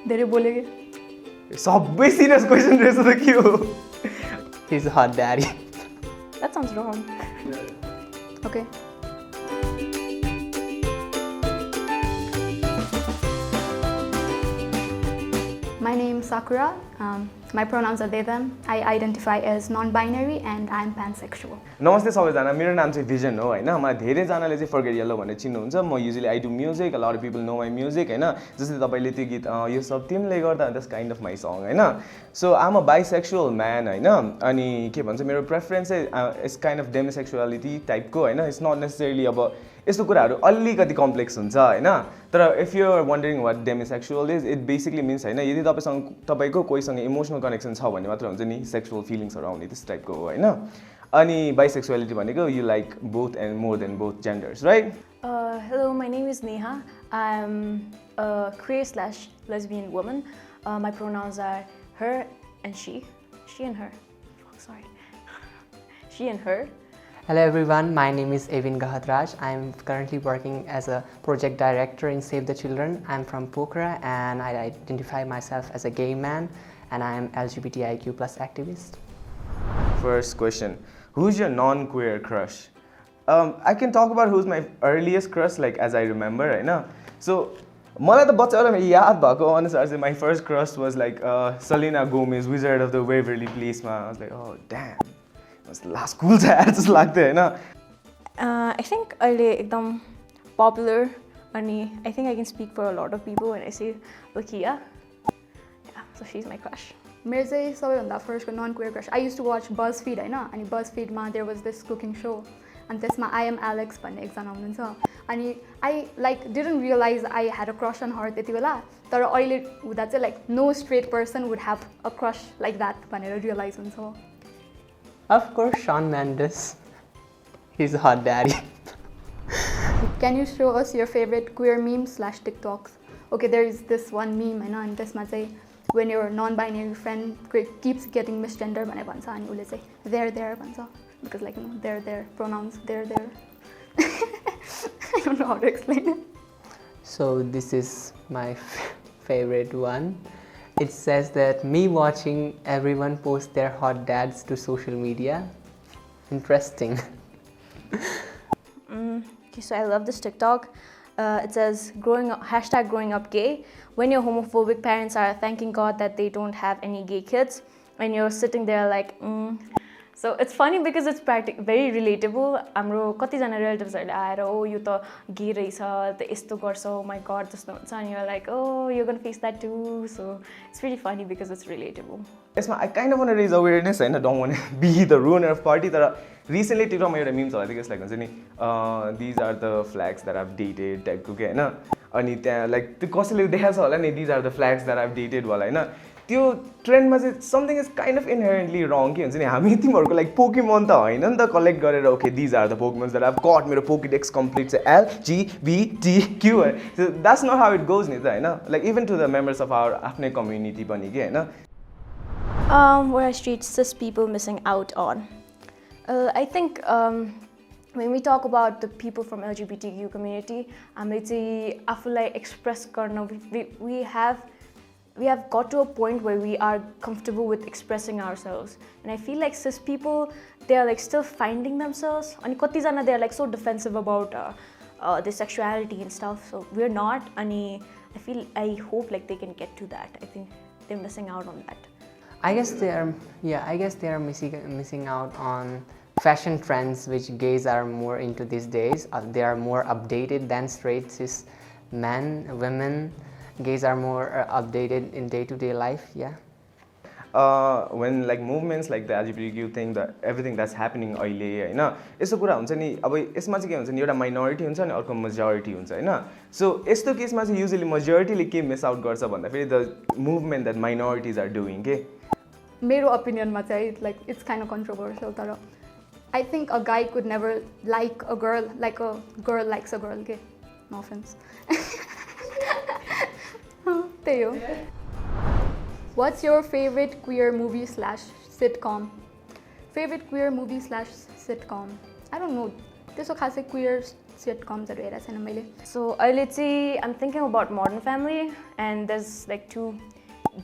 धेरै बोले कि सबै सिरियस क्वेसन रहेछ त के हो He's a hot daddy. That sounds wrong. Okay. My name is Sakura. My pronouns are they, them. I identify as non-binary and I'm pansexual. नमस्ते सबैजना मेरो नाम चाहिँ भिजन हो होइन मलाई धेरैजनाले चाहिँ फर्गेट येल्लो भनेर चिन्नुहुन्छ म usually I do music lot of people know my music होइन जस्तै तपाईँले त्यो गीत यो सब तिमीले गर्दा that's kind of my song होइन so I'm a bisexual man होइन अनि के भन्छ मेरो प्रेफरेन्स चाहिँ इट्स काइन्ड अफ डेमिसेक्सुअलिटी टाइपको होइन इट्स नट नेसेसरीली अब यस्तो कुराहरू अलिकति कम्प्लेक्स हुन्छ होइन तर if you are wondering what demisexual is it basically means होइन यदि तपाईँको कोहीसँग इमोसनल कनेक्सन छ भन्ने मात्र हुन्छ नि सेक्सुअल फिलिङ्सहरू आउने त्यस टाइपको हो होइन अनि बाइसेक्सुअलिटी भनेको you like both and more than both genders right Hello, my name is Neha. I'm a queer/lesbian woman. My pronouns are her and she. She and her. Oh, sorry. She and her. Hello everyone, my name is Evin Gahadraj. I'm currently working as a project director in Save the Children. I'm from Pokhara and I identify myself as a gay man and I am LGBTIQ plus activist. First question, who's your non-queer crush? I can talk about who's my earliest crush like as I remember होइन so मलाई त बच्चाबाट याद भएको अनुसार चाहिँ my first crush was like Selena Gomez, Wizard of the Waverly Place-मा I was like oh damn last cool छ यार जस्तो लाग्थ्यो होइन I think अहिले एकदम popular अनि I think I can speak for a lot of people when I say Lakia. Yeah, so she's my crush. मेरो चाहिँ सबैभन्दा फर्स्टको non queer crush I used to watch BuzzFeed होइन अनि BuzzFeedमा there was this cooking show अनि त्यसमा I am Alex भन्ने एकजना हुनुहुन्छ अनि I like didn't realise I had a crush on her त्यति बेला तर अहिले हुँदा चाहिँ like no straight person would have a crush like that भनेर रियलाइज हुन्छ Of course, Shawn Mendes. He's a hot daddy. Can you show us your favorite queer memes/TikToks? Okay, there is this one meme होइन अनि त्यसमा चाहिँ when your non-binary friend keeps getting misgender भनेर भन्छ अनि उसले चाहिँ there भन्छ because like you know there pronouns there I don't know how to explain it. So this is my favorite one. It says that me watching everyone post their hot dads to social media. Interesting. Okay, so I love this TikTok. It says growing up gay. When your homophobic parents are thanking God that they don't have any gay kids, and you're sitting there like. So it's funny because it's very relatable. हाम्रो कतिजना रिलेटिभ्सहरूले आएर ओ यो त गे रहेछ त यस्तो गर्छ ओ my God जस्तो हुन्छ अनि you're like oh you're gonna face that too. So it's really funny because it's relatable. यसमा I kind of want raise awareness होइन don't want be the ruiner of party तर रिसेन्टली टिकटकमा एउटा meme चलाएको कस्तो लाग्छ नि these are the flags that I've dated टाइपको के होइन अनि त्यहाँ लाइक त्यो कसैले देखाएको छ होला नि these are the flags that I've dated होला होइन त्यो ट्रेन्डमा चाहिँ something is kind of inherently wrong के हुन्छ नि हामी तिमीहरूको लाइक पोकेमोन त होइन नि त कलेक्ट गरेर okay these are the Pokemons that I've got मेरो पोकेडेक्स कम्प्लिट चाहिँ LGBTQ that's not how it goes नि त होइन like even to the members of our आफ्नै कम्युनिटी पनि के होइन What are street cis people missing out on? I think when we talk about the people from LGBTQ community, हामीले express गर्न we have got to a point where we are comfortable with expressing ourselves, and I feel like cis people they are like still finding themselves. And katina they are like so defensive about their sexuality and stuff. So we're not. And I hope like they can get to that. I think they're missing out on that. I guess they are missing out on fashion trends which gays are more into these days. They are more updated than straight cis men, women. Gays are more updated in day-to-day life, yeah. When like movements like the LGBTQ thing, everything that's happening अहिले होइन यस्तो कुरा हुन्छ नि अब यसमा चाहिँ के हुन्छ नि एउटा माइनोरिटी हुन्छ अनि अर्को मेजोरिटी हुन्छ होइन सो यस्तो केसमा चाहिँ युजली मेजोरिटीले के मिस आउट गर्छ भन्दाखेरि the movement that minorities are doing के मेरो ओपिनियनमा चाहिँ like it's kind of controversial तर I think a guy could never like a girl like a girl likes a girl के नो अफेन्स त्यही हो What's your favorite queer movie/sitcom? Favorite queer movie/sitcom? I don't know. त्यसो खासै queer सिटकम्सहरू हेरेको छैन मैले So I'm thinking about Modern Family, and there's like two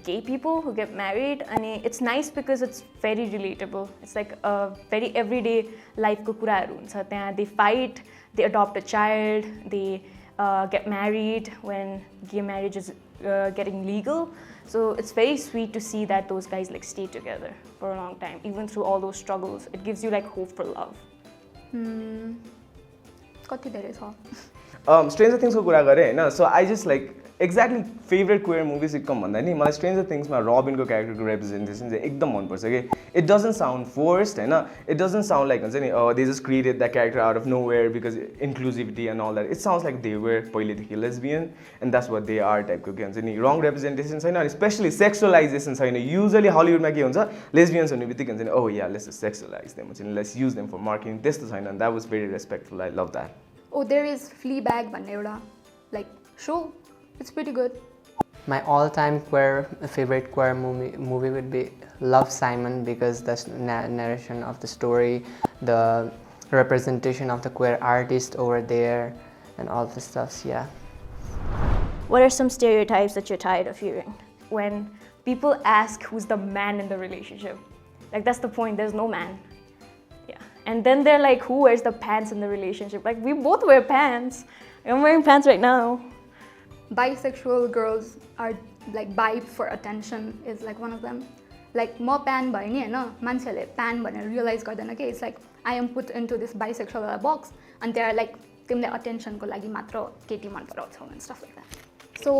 gay people who get married, and it's nice because it's very relatable. It's like a very everyday life ko kuraharu huncha त्यहाँ. They fight, they adopt a child, they get married when gay marriage is getting legal. So it's very sweet to see that those guys like stay together for a long time, even through all those struggles. It gives you like hope for love. कति धेरै छ stranger थिङ्सको कुरा गरेँ होइन so I just like exactly favourite queer movie sitcom भन्दा नि मलाई stranger थिङ्समा रबिनको क्यारेक्टरको representation चाहिँ एकदम मनपर्छ कि इट डजन्ट साउन्ड फोर्स्ड होइन इट डजन्ट साउन्ड लाइक हुन्छ नि they just created that character out of nowhere because inclusivity and all that it sounds like they were पहिलेदेखि lesbian and that's what they are टाइपको के हुन्छ नि रङ representation छैन अनि स्पेसली सेक्सुअलाइजेसन छैन युजली हलिउडमा के हुन्छ लेस्बियन्स हुने बित्तिकै हुन्छ नि oh yeah let's sexualise them हुन्छ नि let's use them for marketing त्यस्तो छैन that was very respectful I love that oh there is Fleabag भन्ने एउटा like so it's pretty good My all-time favorite queer movie would be Love, Simon, because the narration of the story, the representation of the queer artist over there, and all the stuff. Yeah. What are some stereotypes that you're tired of hearing? When people ask who's the man in the relationship, like that's the point, there's no man. Yeah. And then they're like, who wears the pants in the relationship? Like, we both wear pants. I'm wearing pants right now. Bisexual girls are like bi for attention is like one of them. Like म pan भयो नि हैन मान्छेले pan भनेर realise गर्दैन के it's like I am put into this bisexual box अनि they are like तिमीले अटेन्सनको लागि मात्र केटी मन पराउँछौ and stuff like that so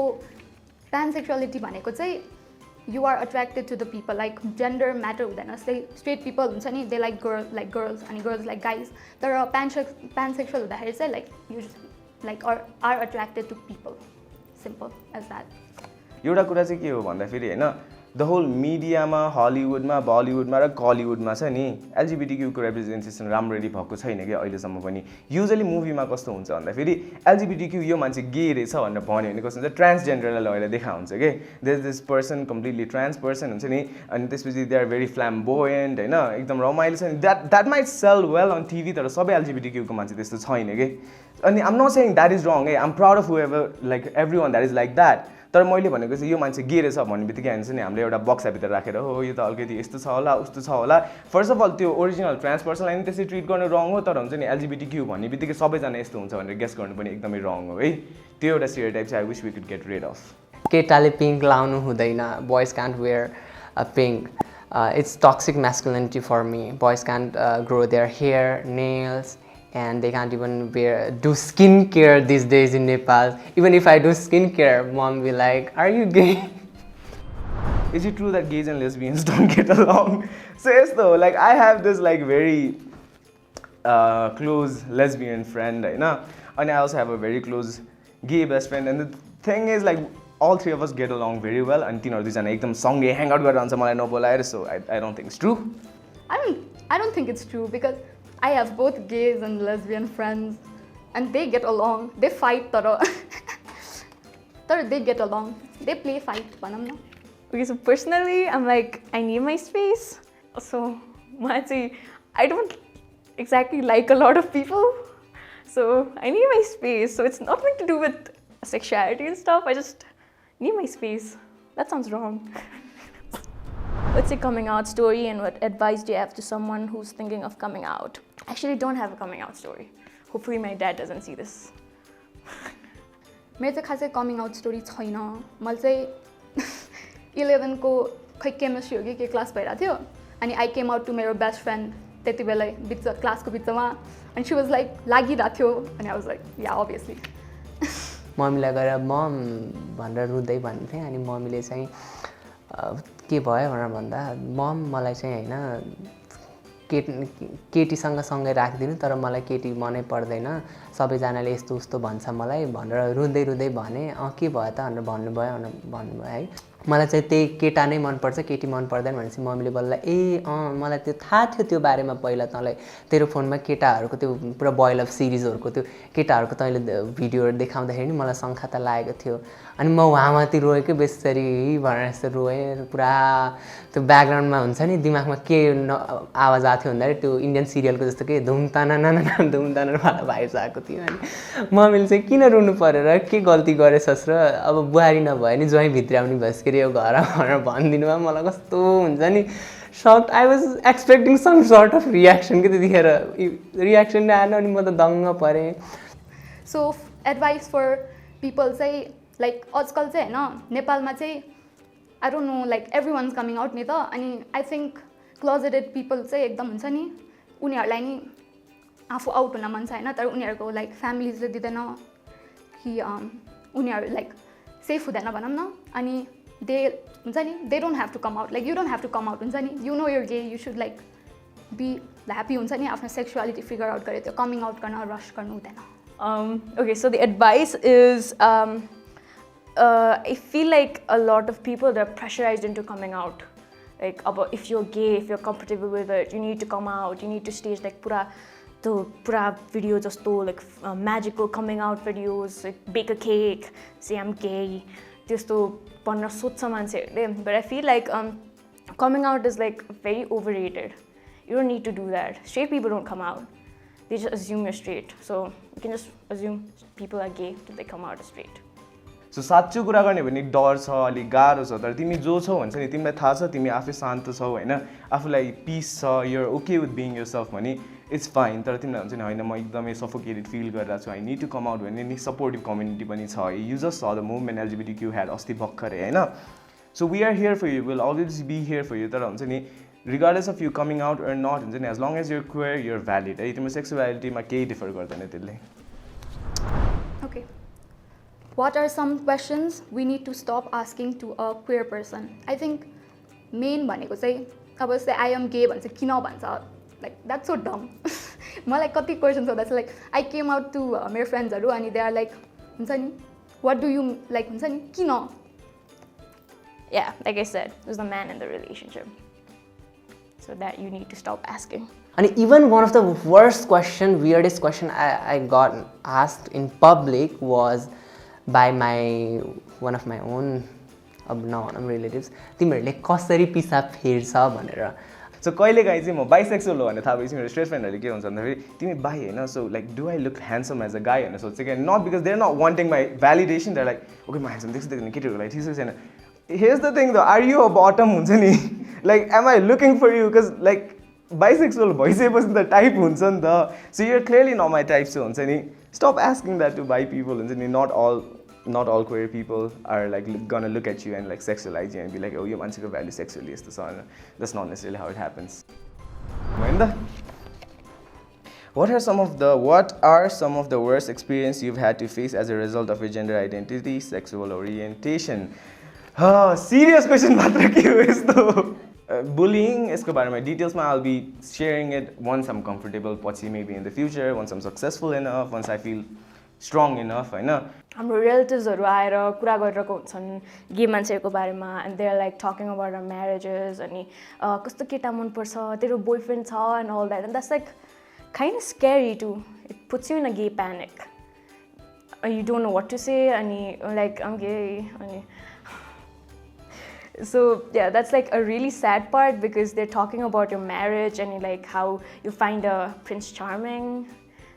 pansexuality भनेको चाहिँ you are attracted to the people like gender matter हुँदैन जस्तै स्ट्रेट पिपल हुन्छ नि दे लाइक गर्ल्स अनि गर्ल्स लाइक गाइज तर पानसेक्सुअल हुँदाखेरि चाहिँ like you like are attracted to people simple as that एउटा कुरा चाहिँ के हो भन्दाखेरि होइन द होल मिडियामा हलिउडमा बलिउडमा र कलिउडमा छ नि एलजिबिटिक्यूको रिप्रेजेन्टेसन राम्ररी भएको छैन कि अहिलेसम्म पनि युजली मुभीमा कस्तो हुन्छ भन्दाखेरि एलजिबिटिक्यू यो मान्छे गे रहेछ भनेर भन्यो भने कस्तो हुन्छ ट्रान्सजेन्डरलाई लगेर देखा हुन्छ कि this person completely trans person हुन्छ नि अनि त्यसपछि दे आर भेरी फ्ल्याम्बोयन्ट होइन एकदम रमाइलो छ नि that might sell well on TV तर सबै एलजिबिटिक्यूको मान्छे त्यस्तो छैन कि अनि I'm not saying that is wrong है I'm proud of whoever like everyone that is like that तर मैले भनेको चाहिँ यो मान्छे गे रहेछ भन्ने बित्तिकै हुन्छ नि हामीले एउटा बक्साभित्र राखेर हो यो त अलिकति यस्तो छ होला उस्तो छ होला फर्स्ट अफ अल त्यो ओरिजिनल ट्रान्स पर्सनलाई पनि त्यसरी ट्रिट गर्नु रङ हो तर हुन्छ नि एलजिबिटिक्यू भन्ने बित्तिकै सबैजना यस्तो हुन्छ भनेर गेस गर्नु पनि एकदमै रङ हो है त्यो एउटा स्टेरियोटाइप चाहिँ I wish we could get rid of केटाले पिङ्क लाउनु हुँदैन boys can't wear pink it's toxic masculinity for me boys can't grow their hair nails and they can't even do skincare these days in Nepal. Even if I do skincare, mom will be like, are you gay? Is it true that gays and lesbians don't get along? So yes though, like I have this like very close lesbian friend, right? And I also have a very close gay best friend and the thing is like all three of us get along very well and तिनीहरु दुईजना एकदम सँगै hang out गरेर हुन्छ मलाई नबोलाएर so I don't think it's true. I don't think it's true because I have both gays and lesbian friends and they get along. They fight tara they get along. They play fight bhanam na. Okay, so personally, I'm like, I need my space. So, I don't exactly like a lot of people. So, I need my space. So, it's nothing to do with sexuality and stuff. I just need my space. That sounds wrong. What's your coming out story and what advice do you have to someone who's thinking of coming out? I actually don't have a coming out story. Hopefully my dad doesn't see this. मेरो चाहिँ खासै coming out story छैन मैले चाहिँ 11 को खै chemistry हो कि के क्लास भइरहेको थियो अनि आई केम आउट टु मेरो बेस्ट फ्रेन्ड त्यति बेला बिच क्लासको बिचमा अनि सी वाज लाइक लागिरहेको थियो अनि I was like yeah obviously मम्मीलाई गएर मम भनेर रुँदै भन्थेँ अनि मम्मीले चाहिँ के भयो भनेर भन्दा मम मलाई चाहिँ होइन केटीसँग सँगै राखिदिनु तर मलाई केटी मनै पर्दैन सबैजनाले यस्तो उस्तो भन्छ मलाई भनेर रुँदै रुँदै भने के भयो त भनेर भन्नुभयो है मलाई चाहिँ त्यही केटा नै मनपर्छ केटी मन पर्दैन भनेपछि मम्मीले बल्ल मलाई त्यो थाहा थियो त्यो बारेमा पहिला तँलाई तेरो फोनमा केटाहरूको त्यो पुरा बोइल अफ सिरिजहरूको त्यो केटाहरूको तैँले भिडियोहरू देखाउँदाखेरि नि मलाई शङ्का त लागेको थियो अनि म वहाँमाथि रोएकै बेसरी भनेर यस्तो रोएँ पुरा त्यो ब्याकग्राउन्डमा हुन्छ नि दिमागमा के आवाज आएको थियो भन्दाखेरि त्यो इन्डियन सिरियलको जस्तो के धुमतानावाला भाइब्स आएको थियो अनि मम्मीले चाहिँ किन रुनु परेर के गल्ती गरेछस् र अब बुहारी नभए नि ज्वाइँ भित्र्याउने भएस् के अरे यो घर भनेर भनिदिनु भयो मलाई कस्तो हुन्छ नि sucked I was expecting some sort of reaction के त्यतिखेर रियाक्सन आएन अनि म त दङ्ग परेँ सो एडभाइस फर पिपल चाहिँ लाइक आजकल चाहिँ होइन नेपालमा चाहिँ I don't know like everyone's coming out नि त अनि आई थिङ्क क्लोजेटेड पिपल चाहिँ एकदम हुन्छ नि उनीहरूलाई नि आफू आउट हुन मन छ होइन तर उनीहरूको लाइक फ्यामिलीजले दिँदैन कि उनीहरू लाइक सेफ हुँदैन भनौँ न अनि दे हुन्छ नि they don't have to come out like you don't have to come out हुन्छ नि you know you're gay you should like be happy हुन्छ नि आफ्नो सेक्सुअलिटी फिगर आउट गरेर त्यो कमिङ आउट गर्न रस गर्नु हुँदैन Okay, so the advice is I feel like a lot of people, they're pressurized into coming out. Like, if you're gay, if you're comfortable with it, you need to come out, you need to stage like pura videos just like magical coming out videos, like bake a cake, say I'm gay, just to but I feel like coming out is like very overrated. You don't need to do that. Straight people don't come out. They just assume you're straight. So you can just assume people are gay till they come out as straight. So साँच्चो कुरा गर्ने भने डर छ अलिक गाह्रो छ तर तिमी जो छौ भन्छ नि तिमीलाई थाहा छ तिमी आफै शान्त छौ होइन आफूलाई पिस छ you're okay with being yourself भने इट्स फाइन तर तिमीलाई हुन्छ नि होइन म एकदमै सफोकेटेड फिल गरिरहेको छु I need to come out भन्ने नि सपोर्टिभ कम्युनिटी पनि छ you just saw the movement LGBTQ had अस्ति भर्खरै होइन so we are here for you will always be here for you तर हुन्छ नि regardless of you coming out or not हुन्छ नि as long as you're queer you're valid है तिम्रो सेक्सुअलिटीमा केही डिफर गर्दैन त्यसले Okay. What are some questions we need to stop asking to a queer person? I think main भनेको चाहिँ अब जस्तै I am gay भन्छ किन भन्छ like that's so dumb. मलाई कति क्वेसन्स हुँदा चाहिँ like I came out to मेरो फ्रेन्ड्सहरू अनि they are like हुन्छ नि what do you like हुन्छ नि किन Yeah, like I said, there's the man in the relationship. So that you need to stop asking. And even one of the worst question, weirdest question I got asked in public was by one of my own relatives. तिमीहरूले कसरी पिसाब फेर्छ भनेर so कहिलेकाहीँ चाहिँ म bisexual हो भनेर थाहा भएपछि मेरो स्ट्रेट फ्रेन्डहरूले के हुन्छ भन्दाखेरि तिमी बाई होइन so like do I look handsome as a guy भनेर सोध्छ कि not because they're not wanting my validation they're like okay म ह्यान्डसम देख्छु देख्दैन केटीहरूको लागि ठिक छ छैन here's the thing the are you a bottom हुन्छ नि like am I looking for you because like bisexual भइसकेपछि त टाइप हुन्छ नि त so you're clearly not my type चाहिँ हुन्छ नि stop asking that to bi people हुन्छ नि not all queer people are like gonna look at you and like sexualize you and be like, oh, you mancheko value sexually is the son. That's not necessarily how it happens. What are some of the worst experience you've had to face as a result of your gender identity, sexual orientation? Serious question matra ke ho yesto. Bullying यसको बारेमा डिटेल्समा I'll be sharing it once I'm comfortable पछि maybe in the future once I'm successful enough once I feel strong enough हैन हाम्रो रिलेटिभ्सहरू आएर कुरा गरिरहेको हुन्छन् gay मान्छेहरूको बारेमा and they are like talking about our marriages अनि कस्तो केटा मनपर्छ तेरो बोयफ्रेन्ड छ and all that and that's like kind of scary to it puts you in a gay panic you don't know what to say अनि like आम गे अनि so yeah that's like a really sad part because they're talking about your marriage and like how you find a prince charming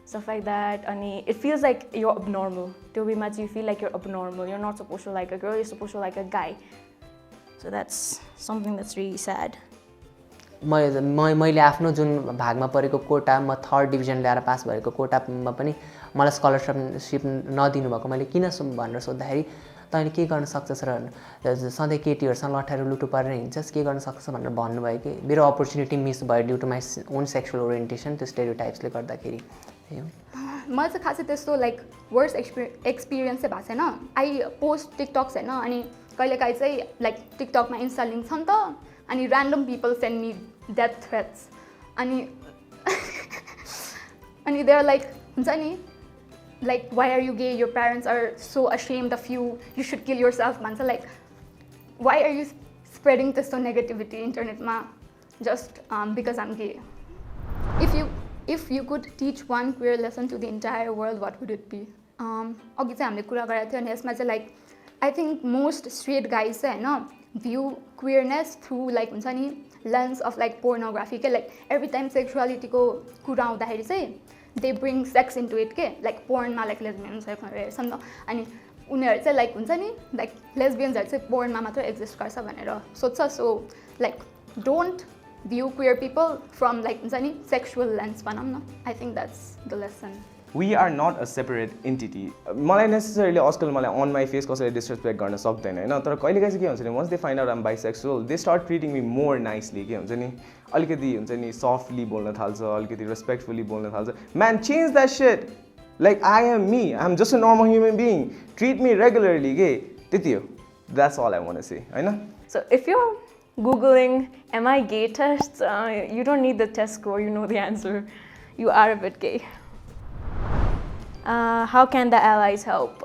stuff like that and it feels like you're abnormal to be much you feel like you're abnormal you're not supposed to like a girl you're supposed to like a guy so that's something that's really sad मैले आफ्नो जुन भागमा परेको कोटा म 3rd division ल्याएर pass भएको कोटामा पनि मलाई स्कलरशिप नदिनु भएको मैले किन भनेर सोध्दाखेरि तैँले के गर्न सक्छस् र सधैँ केटीहरूसँग लट्ठाएर लुटु पारेर हिँड्छस् के गर्न सक्छस् भनेर भन्नुभयो कि मेरो अपर्च्युनिटी मिस भयो due to my own sexual orientation त्यो स्टेरियोटाइप्सले गर्दाखेरि मलाई चाहिँ खासै त्यस्तो लाइक वर्स्ट एक्सपिरियन्स चाहिँ भएको छैन आई पोस्ट टिकटक्स होइन अनि कहिलेकाहीँ चाहिँ लाइक टिकटकमा इन्स्टा लिङ्क छ नि त अनि random people send me death threats अनि अनि दे आर लाइक हुन्छ नि like why are you gay your parents are so ashamed of you you should kill yourself भन्छ like why are you spreading त्यस्तो नेगेटिभिटी इन्टरनेटमा just because I'm gay? If you could teach one queer lesson to the entire world, what would it be? अघि चाहिँ हामीले कुरा गरेको थियो अनि यसमा चाहिँ like I think most straight guys चाहिँ होइन भ्यू क्वियरनेस थ्रु लाइक हुन्छ नि लेन्स अफ लाइक पोर्नोग्राफी के लाइक एभ्री टाइम सेक्सुअलिटीको कुरा आउँदाखेरि चाहिँ they bring sex into it के लाइक पोर्नमा लाइक लेस्बियन्सहरू हेर्छन् न अनि उनीहरू चाहिँ लाइक हुन्छ नि लाइक लेस्बियन्सहरू चाहिँ पोर्नमा मात्र एक्जिस्ट गर्छ भनेर सोध्छ so like don't view queer people from like sexual lens भनौँ न I think that's the lesson. We are not a separate entity. मलाई necessarily आजकल मलाई on my face कसैले disrespect गर्न सक्दैन हैन तर कहिलेकाहीँ चाहिँ के हुन्छ नि once they find out I'm bisexual they start treating me more nicely के हुन्छ नि अलिकति हुन्छ नि softly बोल्न थाल्छ अलिकति respectfully बोल्न थाल्छ man change that shit like I am me I'm just a normal human being treat me regularly के त्यति हो that's all I want to say हैन. So if you're Googling am I gay tests, you don't need the test score, you know the answer. You are a bit gay. How can the allies help?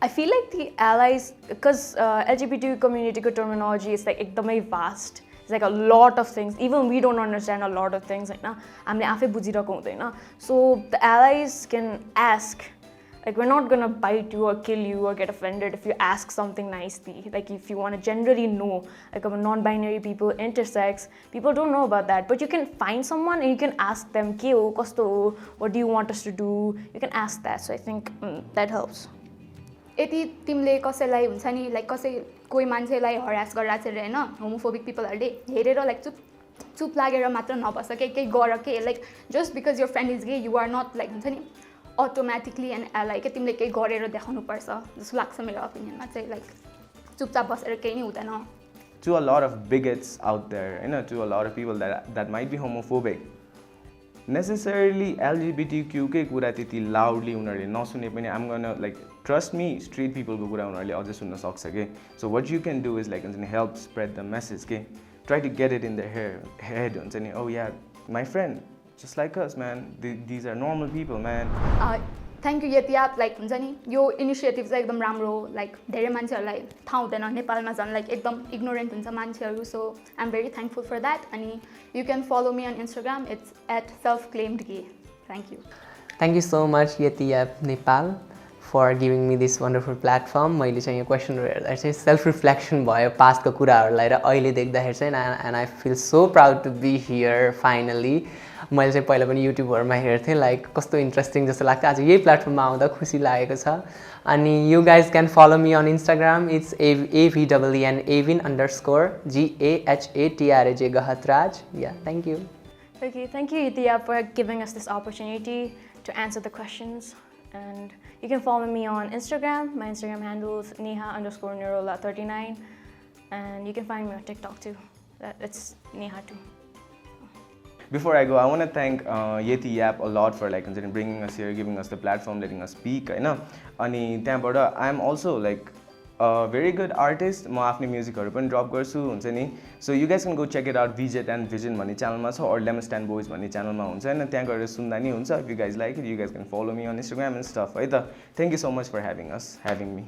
I feel like the allies, because LGBT community terminology is like ekdamai vast. It's like a lot of things. Even we don't understand a lot of things. हामीले आफै बुझिरहेको हुँदैन. So the allies can ask. Like we're not gonna bite you or kill you or get offended if you ask something nicely. Like if you want to generally know, like about non-binary people, intersex, people don't know about that. But you can find someone and you can ask them, "Ke ho, kasto ho, what do you want us to do?" You can ask that. So I think that helps. यदि तिमीले कसैलाई हुन्छ नि like कोही मान्छेलाई हरास गरेर चाहिँ हैन होमोफोबिक पिपलहरूले हेरेर लाइक चुप लागेर मात्र नबस्छ केही गर के like just because your friend is gay you are not like हुन्छ नि अटोमेटिकली एन एलाई के तिमीले केही गरेर देखाउनुपर्छ जस्तो लाग्छ मेरो ओपिनियनमा चाहिँ लाइक चुपचाप बसेर केही नै हुँदैन. To a lot of bigots out there, to a lot of people that might be homophobic, necessarily LGBTQ के कुरा त्यति loudly उनीहरूले नसुने पनि I'm gonna like trust me straight people को कुरा उनीहरूले अझै सुन्न सक्छ के. So what you can do is like help spread the message के. Try to get it in their head हुन्छ नि oh yeah my friend just like us man these are normal people man. Thank you यतियाप like हुन्छ नि यो initiative चाहिँ एकदम राम्रो लाइक धेरै मान्छेहरूलाई थाहा हुँदैन नेपालमा झन् लाइक एकदम इग्नोरेन्ट हुन्छ मान्छेहरू so I am very thankful for that अनि you can follow me on Instagram it's @selfclaimedgay. Thank you. Thank you so much Yetiyap Nepal for giving me this wonderful platform. मैले चाहिँ यो क्वेसनहरू हेर्दा चाहिँ सेल्फ रिफ्लेक्सन भयो पास्टको कुराहरूलाई र अहिले देख्दाखेरि चाहिँ and I feel so proud to be here finally. मैले चाहिँ पहिला पनि युट्युबहरूमा हेर्थेँ लाइक कस्तो इन्ट्रेस्टिङ जस्तो लाग्थ्यो आज यही प्लेटफर्ममा आउँदा खुसी लागेको छ. अनि you guys can follow me on Instagram it's AVEN AVIN_GAHATRAJ Gahatraj. Yeah, thank you. Okay, thank you Yithiya for giving us this opportunity to answer the questions. And you can follow me on Instagram. My Instagram handle is neha_nerola39. And you can find me on TikTok too. It's Neha too. Before I go, I want to thank Yetiyap a lot for like bringing us here, giving us the platform, letting us speak. Ani त्यहाँबाट I am also like a very good artist. म आफ्नो म्युजिकहरू पनि drop गर्छु हुन्छ नि. So you guys can go check it out. VJet and Vision भन्ने च्यानलमा छ or Lemon Stand Boys भन्ने च्यानलमा हुन्छ हैन त्यहाँ गएर सुन्दा नि हुन्छ. If you guys like it, you guys can follow me on Instagram and stuff है त. Thank you so much for having me.